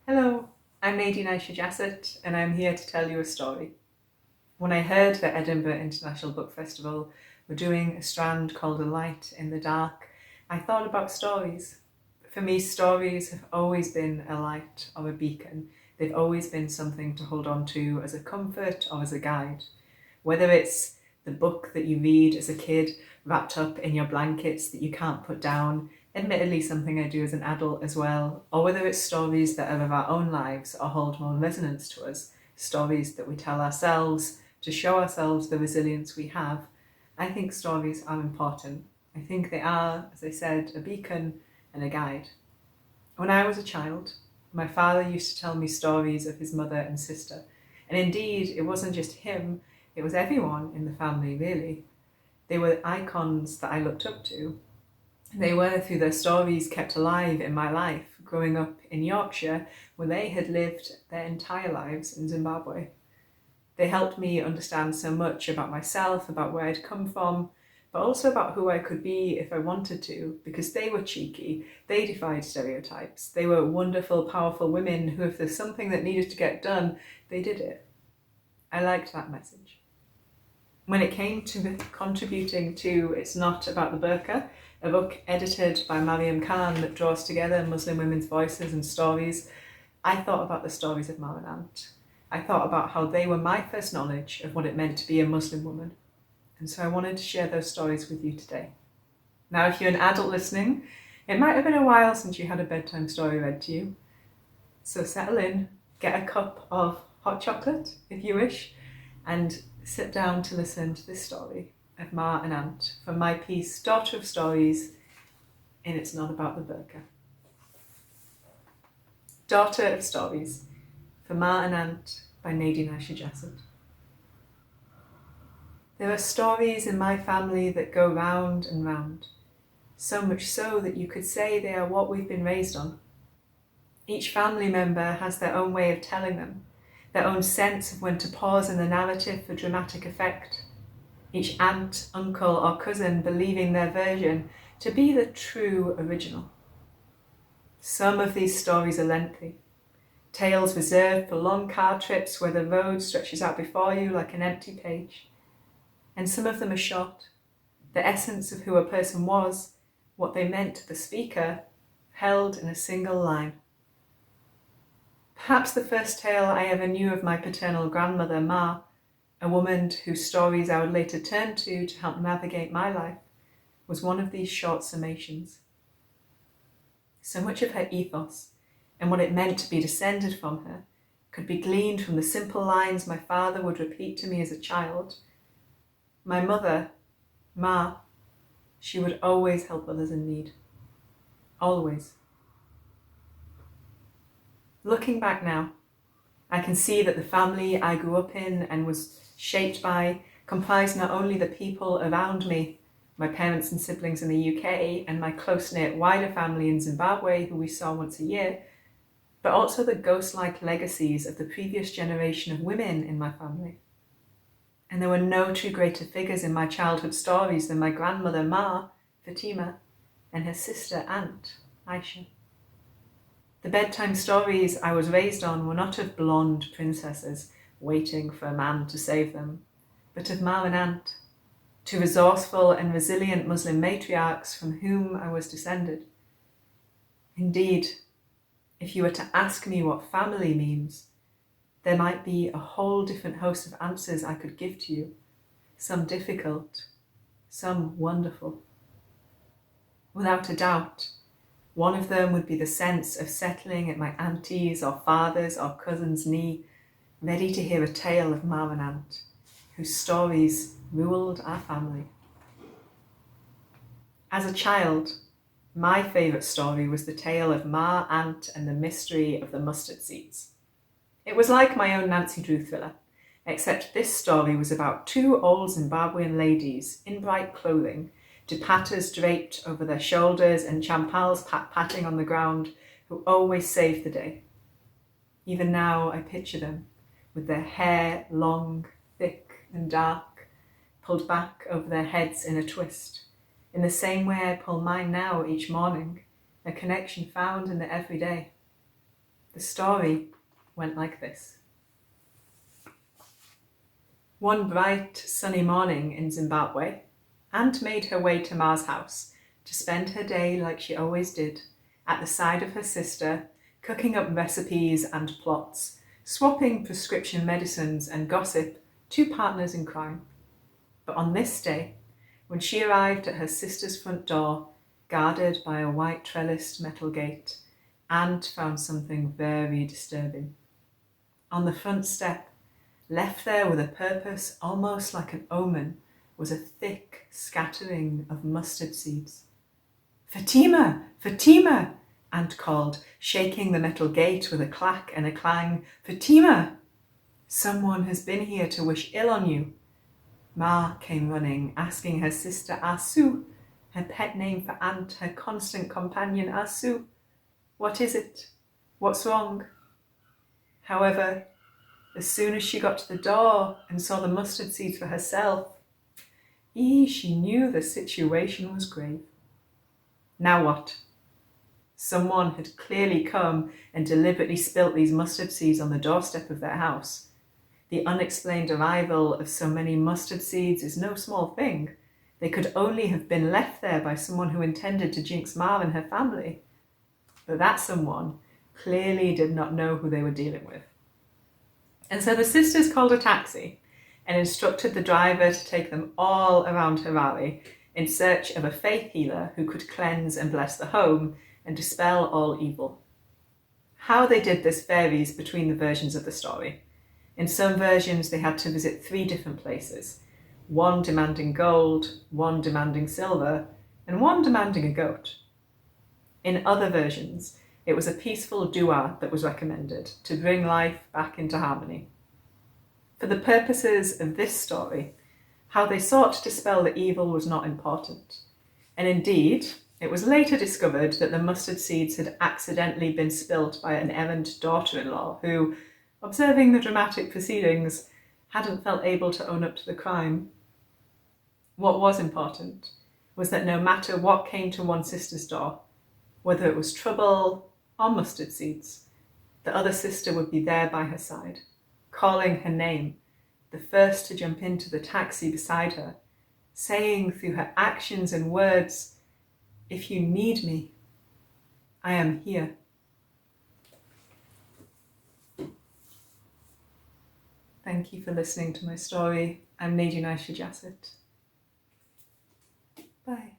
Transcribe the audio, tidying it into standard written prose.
Hello, I'm Nadine Aisha Jassat and I'm here to tell you a story. When I heard that Edinburgh International Book Festival were doing a strand called A Light in the Dark, I thought about stories. For me, stories have always been a light or a beacon. They've always been something to hold on to as a comfort or as a guide. Whether it's the book that you read as a kid, wrapped up in your blankets that you can't put down, admittedly something I do as an adult as well, or whether it's stories that are of our own lives or hold more resonance to us, stories that we tell ourselves to show ourselves the resilience we have. I think stories are important. I think they are, as I said, a beacon and a guide. When I was a child, my father used to tell me stories of his mother and sister. And indeed, it wasn't just him, it was everyone in the family, really. They were icons that I looked up to. They were, through their stories, kept alive in my life, growing up in Yorkshire, where they had lived their entire lives in Zimbabwe. They helped me understand so much about myself, about where I'd come from, but also about who I could be if I wanted to, because they were cheeky, they defied stereotypes, they were wonderful, powerful women who, if there's something that needed to get done, they did it. I liked that message. When it came to contributing to It's Not About the Burqa, a book edited by Mariam Khan that draws together Muslim women's voices and stories, I thought about the stories of Ma and Ant. I thought about how they were my first knowledge of what it meant to be a Muslim woman. And so I wanted to share those stories with you today. Now, if you're an adult listening, it might have been a while since you had a bedtime story read to you. So settle in, get a cup of hot chocolate, if you wish, and sit down to listen to this story of Ma and Ant from my piece, Daughter of Stories, in It's Not About the Burqa. Daughter of Stories, for Ma and Ant, by Nadine Aisha Jassat. There are stories in my family that go round and round, so much so that you could say they are what we've been raised on. Each family member has their own way of telling them, their own sense of when to pause in the narrative for dramatic effect. Each aunt, uncle or cousin believing their version to be the true original. Some of these stories are lengthy, tales reserved for long car trips where the road stretches out before you like an empty page. And some of them are short, the essence of who a person was, what they meant to the speaker, held in a single line. Perhaps the first tale I ever knew of my paternal grandmother, Ma, a woman whose stories I would later turn to help navigate my life, was one of these short summations. So much of her ethos and what it meant to be descended from her could be gleaned from the simple lines my father would repeat to me as a child. My mother, Ma, she would always help others in need. Always. Looking back now, I can see that the family I grew up in and was shaped by comprised not only the people around me, my parents and siblings in the UK, and my close-knit wider family in Zimbabwe, who we saw once a year, but also the ghost-like legacies of the previous generation of women in my family. And there were no two greater figures in my childhood stories than my grandmother Ma, Fatima, and her sister Aunt, Aisha. The bedtime stories I was raised on were not of blonde princesses waiting for a man to save them, but of Ma and Ant, two resourceful and resilient Muslim matriarchs from whom I was descended. Indeed, if you were to ask me what family means, there might be a whole different host of answers I could give to you, some difficult, some wonderful. Without a doubt, one of them would be the sense of settling at my auntie's or father's or cousin's knee, ready to hear a tale of Ma and Ant, whose stories ruled our family. As a child, my favourite story was the tale of Ma, Ant and the mystery of the mustard seeds. It was like my own Nancy Drew thriller, except this story was about two old Zimbabwean ladies in bright clothing, dupatas draped over their shoulders and champals patting on the ground, who always saved the day. Even now I picture them, with their hair long, thick and dark, pulled back over their heads in a twist, in the same way I pull mine now each morning, a connection found in the everyday. The story went like this. One bright, sunny morning in Zimbabwe, Ant made her way to Ma's house to spend her day like she always did, at the side of her sister, cooking up recipes and plots, swapping prescription medicines and gossip, two partners in crime. But on this day, when she arrived at her sister's front door, guarded by a white trellised metal gate, Ant found something very disturbing. On the front step, left there with a purpose almost like an omen, was a thick scattering of mustard seeds. "Fatima! Fatima!" Ant called, shaking the metal gate with a clack and a clang. "Fatima! Someone has been here to wish ill on you." Ma came running, asking her sister Asu, her pet name for Ant, her constant companion Asu, "What is it? What's wrong?" However, as soon as she got to the door and saw the mustard seeds for herself, she knew the situation was grave. Now what? Someone had clearly come and deliberately spilt these mustard seeds on the doorstep of their house. The unexplained arrival of so many mustard seeds is no small thing. They could only have been left there by someone who intended to jinx Ma and her family. But that someone clearly did not know who they were dealing with. And so the sisters called a taxi and instructed the driver to take them all around Harare in search of a faith healer who could cleanse and bless the home and dispel all evil. How they did this varies between the versions of the story. In some versions, they had to visit 3 different places, one demanding gold, one demanding silver, and one demanding a goat. In other versions, it was a peaceful dua that was recommended to bring life back into harmony. For the purposes of this story, how they sought to dispel the evil was not important. And indeed, it was later discovered that the mustard seeds had accidentally been spilt by an errant daughter-in-law who, observing the dramatic proceedings, hadn't felt able to own up to the crime. What was important was that no matter what came to one sister's door, whether it was trouble or mustard seeds, the other sister would be there by her side, calling her name, the first to jump into the taxi beside her, saying through her actions and words, "If you need me, I am here." Thank you for listening to my story. I'm Nadine Aisha Jassat. Bye.